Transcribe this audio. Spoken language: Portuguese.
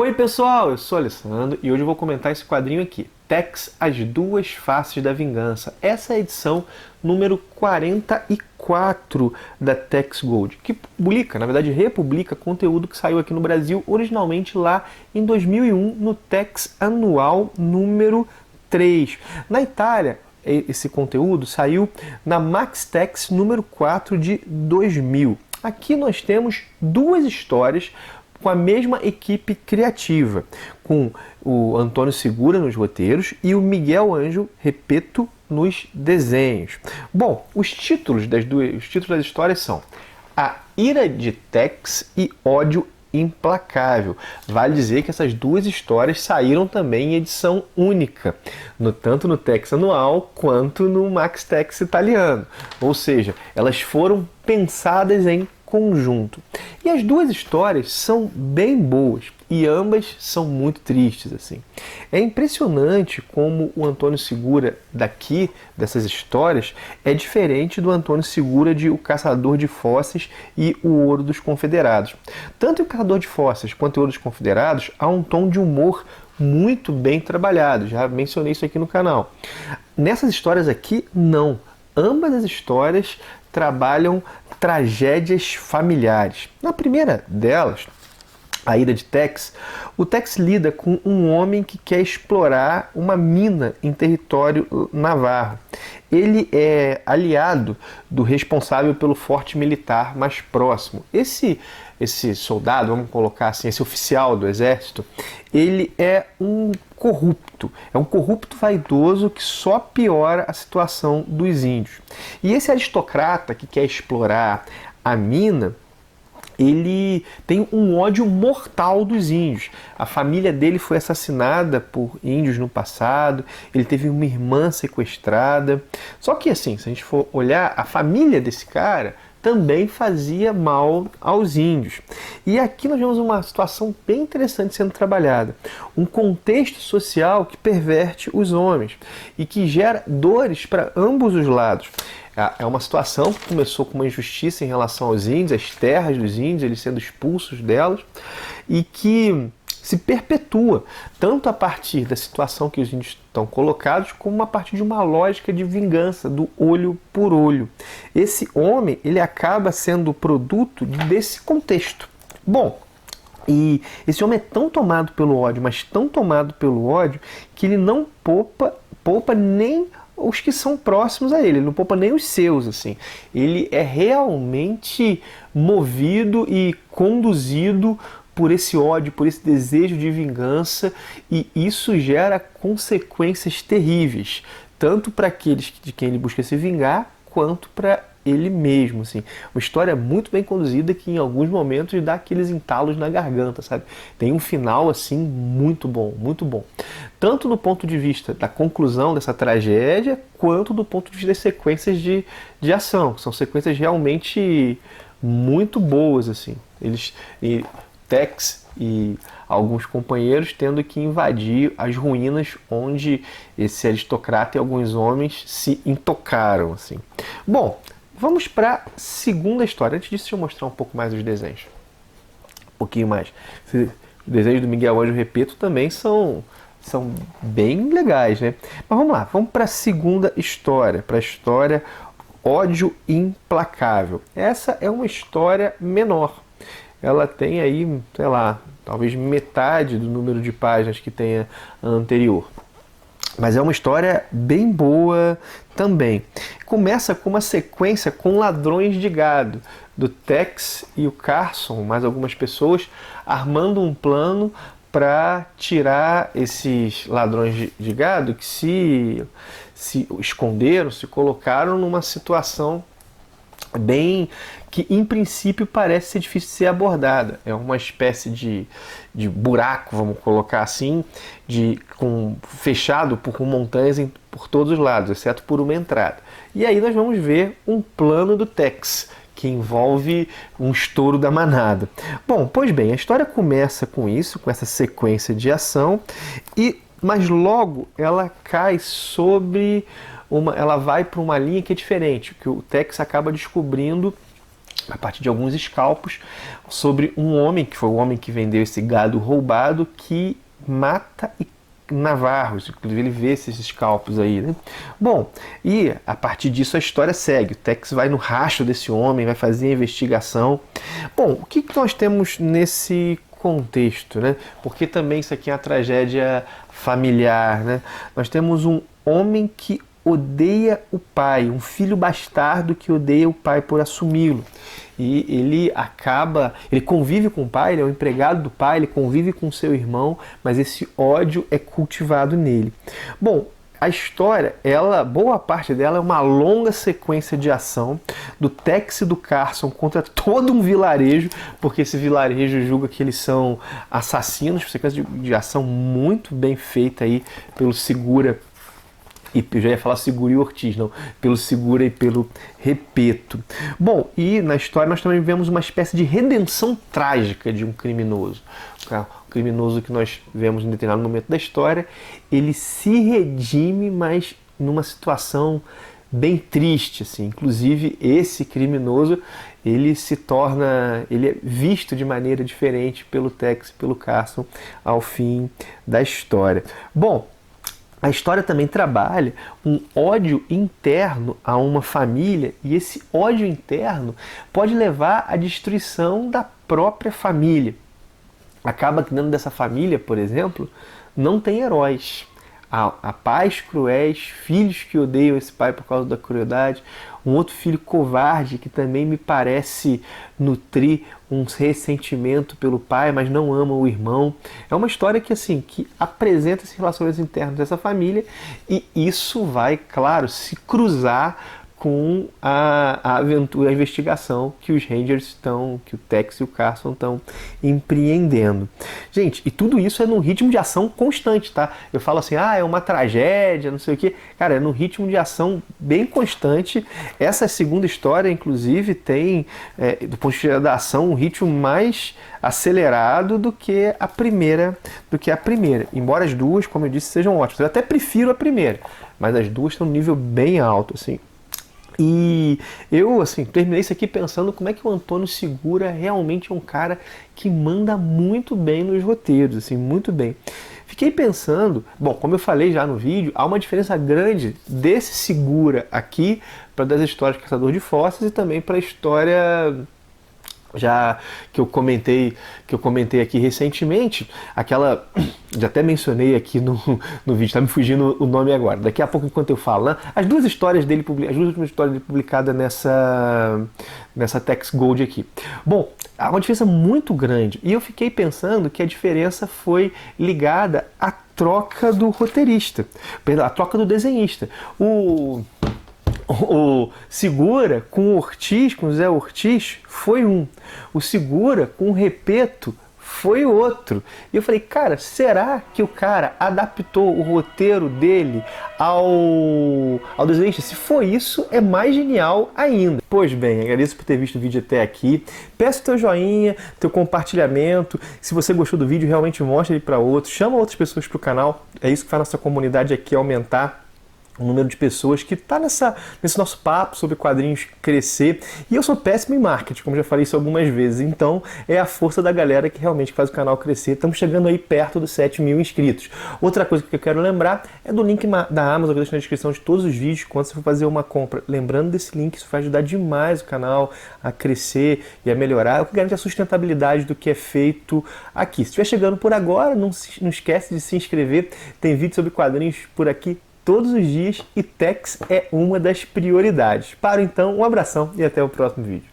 Oi pessoal, eu sou o Alessandro e hoje eu vou comentar esse quadrinho aqui, Tex, As Duas Faces da Vingança. Essa é a edição número 44 da Tex Gold, que publica, na verdade republica conteúdo que saiu aqui no Brasil originalmente lá em 2001 no Tex Anual número 3. Na Itália, esse conteúdo saiu na Max Tex número 4 de 2000. Aqui nós temos duas histórias com a mesma equipe criativa, com o Antônio Segura nos roteiros e o Miguel Ângelo Repetto nos desenhos. Bom, os títulos das histórias são A Ira de Tex e Ódio Implacável. Vale dizer que essas duas histórias saíram também em edição única, tanto no Tex Anual quanto no Max Tex italiano. Ou seja, elas foram pensadas em conjunto. E as duas histórias são bem boas e ambas são muito tristes assim. É impressionante como o Antônio Segura dessas histórias é diferente do Antônio Segura de O Caçador de Fósseis e O Ouro dos Confederados. Tanto em O Caçador de Fósseis quanto em O Ouro dos Confederados há um tom de humor muito bem trabalhado, já mencionei isso aqui no canal. Nessas histórias aqui, não. Ambas as histórias trabalham tragédias familiares. Na primeira delas, A Ira de Tex, o Tex lida com um homem que quer explorar uma mina em território navarro. Ele é aliado do responsável pelo forte militar mais próximo. Esse soldado, vamos colocar assim, esse oficial do exército, ele é um corrupto vaidoso que só piora a situação dos índios. E esse aristocrata que quer explorar a mina, ele tem um ódio mortal dos índios. A família dele foi assassinada por índios no passado, ele teve uma irmã sequestrada. Só que assim, se a gente for olhar, a família desse cara também fazia mal aos índios. E aqui nós vemos uma situação bem interessante sendo trabalhada. Um contexto social que perverte os homens e que gera dores para ambos os lados. É uma situação que começou com uma injustiça em relação aos índios, as terras dos índios, eles sendo expulsos delas, e que se perpetua, tanto a partir da situação que os índios estão colocados, como a partir de uma lógica de vingança, do olho por olho. Esse homem, ele acaba sendo produto desse contexto. Bom, e esse homem é tão tomado pelo ódio, mas tão tomado pelo ódio, que ele não poupa nem os que são próximos a ele não poupa nem os seus, assim. Ele é realmente movido e conduzido por esse ódio, por esse desejo de vingança, e isso gera consequências terríveis, tanto para aqueles de quem ele busca se vingar, quanto para ele mesmo, assim. Uma história muito bem conduzida que em alguns momentos dá aqueles entalos na garganta, sabe? Tem um final, assim, muito bom, tanto do ponto de vista da conclusão dessa tragédia, quanto do ponto de vista das sequências de ação. São sequências realmente muito boas, assim. Tex e alguns companheiros tendo que invadir as ruínas onde esse aristocrata e alguns homens se intocaram, assim. Bom, vamos para a segunda história. Antes disso, deixa eu mostrar um pouco mais os desenhos. Um pouquinho mais. Os desenhos do Miguel Ângelo Repetto também são bem legais, né? Mas vamos lá, vamos para a segunda história, para a história Ódio Implacável. Essa é uma história menor. Ela tem aí, sei lá, talvez metade do número de páginas que tem a anterior. Mas é uma história bem boa também. Começa com uma sequência com ladrões de gado, do Tex e o Carson, mais algumas pessoas, armando um plano para tirar esses ladrões de gado que se esconderam, se colocaram numa situação bem que em princípio parece ser difícil de ser abordada. É uma espécie de buraco, vamos colocar assim, fechado por montanhas por todos os lados, exceto por uma entrada. E aí nós vamos ver um plano do Tex, que envolve um estouro da manada. Bom, pois bem, a história começa com isso, com essa sequência de ação, mas logo ela cai sobre ela vai para uma linha que é diferente, que o Tex acaba descobrindo a partir de alguns escalpos, sobre um homem, que foi o homem que vendeu esse gado roubado, que mata navarros, inclusive ele vê esses escalpos aí, né? Bom, e a partir disso a história segue. O Tex vai no rastro desse homem, vai fazer a investigação. Bom, o que nós temos nesse contexto, né? Porque também isso aqui é uma tragédia familiar, né? Nós temos um homem que odeia o pai, um filho bastardo que odeia o pai por assumi-lo. E ele convive com o pai, ele é o empregado do pai, ele convive com seu irmão, mas esse ódio é cultivado nele. Bom, a história, boa parte dela é uma longa sequência de ação do Tex e do Carson contra todo um vilarejo, porque esse vilarejo julga que eles são assassinos, sequência de ação muito bem feita aí pelo Segura. E eu já ia falar Segura e Ortiz, não, pelo Segura e pelo Repetto. Bom, e na história nós também vemos uma espécie de redenção trágica de um criminoso. O criminoso que nós vemos em determinado momento da história, ele se redime, mas numa situação bem triste, assim. Inclusive, esse criminoso, ele é visto de maneira diferente pelo Tex e pelo Carson ao fim da história. Bom, a história também trabalha um ódio interno a uma família, e esse ódio interno pode levar à destruição da própria família. Acaba que dentro dessa família, por exemplo, não tem heróis. Há pais cruéis, filhos que odeiam esse pai por causa da crueldade, um outro filho covarde que também me parece nutrir um ressentimento pelo pai, mas não ama o irmão. É uma história que, assim, que apresenta esses relacionamentos internos dessa família, e isso vai, claro, se cruzar com a aventura, a investigação que os Rangers que o Tex e o Carson estão empreendendo. Gente, e tudo isso é num ritmo de ação constante, tá? Eu falo assim, é uma tragédia, não sei o quê. Cara, é num ritmo de ação bem constante. Essa segunda história, inclusive, tem, do ponto de vista da ação, um ritmo mais acelerado do que a primeira. Embora as duas, como eu disse, sejam ótimas. Eu até prefiro a primeira, mas as duas estão num nível bem alto, assim. E eu, assim, terminei isso aqui pensando como é que o Antônio Segura realmente é um cara que manda muito bem nos roteiros, assim, muito bem. Fiquei pensando, bom, como eu falei já no vídeo, há uma diferença grande desse Segura aqui para das histórias de Caçador de Fósseis e também para a história já que eu comentei aqui recentemente, aquela, já até mencionei aqui no vídeo, está me fugindo o nome agora, daqui a pouco enquanto eu falo, né? As duas últimas histórias dele publicadas nessa Tex Gold aqui. Bom, há uma diferença muito grande, e eu fiquei pensando que a diferença foi ligada à troca do roteirista, a troca do desenhista. O Segura com o Ortiz, com o Zé Ortiz, foi um. O Segura com o Repetto foi outro. E eu falei, cara, será que o cara adaptou o roteiro dele ao desenhista? Se for isso, é mais genial ainda. Pois bem, agradeço por ter visto o vídeo até aqui. Peço teu joinha, teu compartilhamento. Se você gostou do vídeo, realmente mostra ele para outros. Chama outras pessoas para o canal. É isso que faz a nossa comunidade aqui aumentar, o número de pessoas que está nesse nosso papo sobre quadrinhos crescer. E eu sou péssimo em marketing, como já falei isso algumas vezes. Então é a força da galera que realmente faz o canal crescer. Estamos chegando aí perto dos 7.000 inscritos. Outra coisa que eu quero lembrar é do link da Amazon, que eu deixo na descrição de todos os vídeos, quando você for fazer uma compra. Lembrando desse link, isso vai ajudar demais o canal a crescer e a melhorar. É o que garante a sustentabilidade do que é feito aqui. Se estiver chegando por agora, não esquece de se inscrever. Tem vídeo sobre quadrinhos por aqui todos os dias, e Tex é uma das prioridades. Então, um abração e até o próximo vídeo.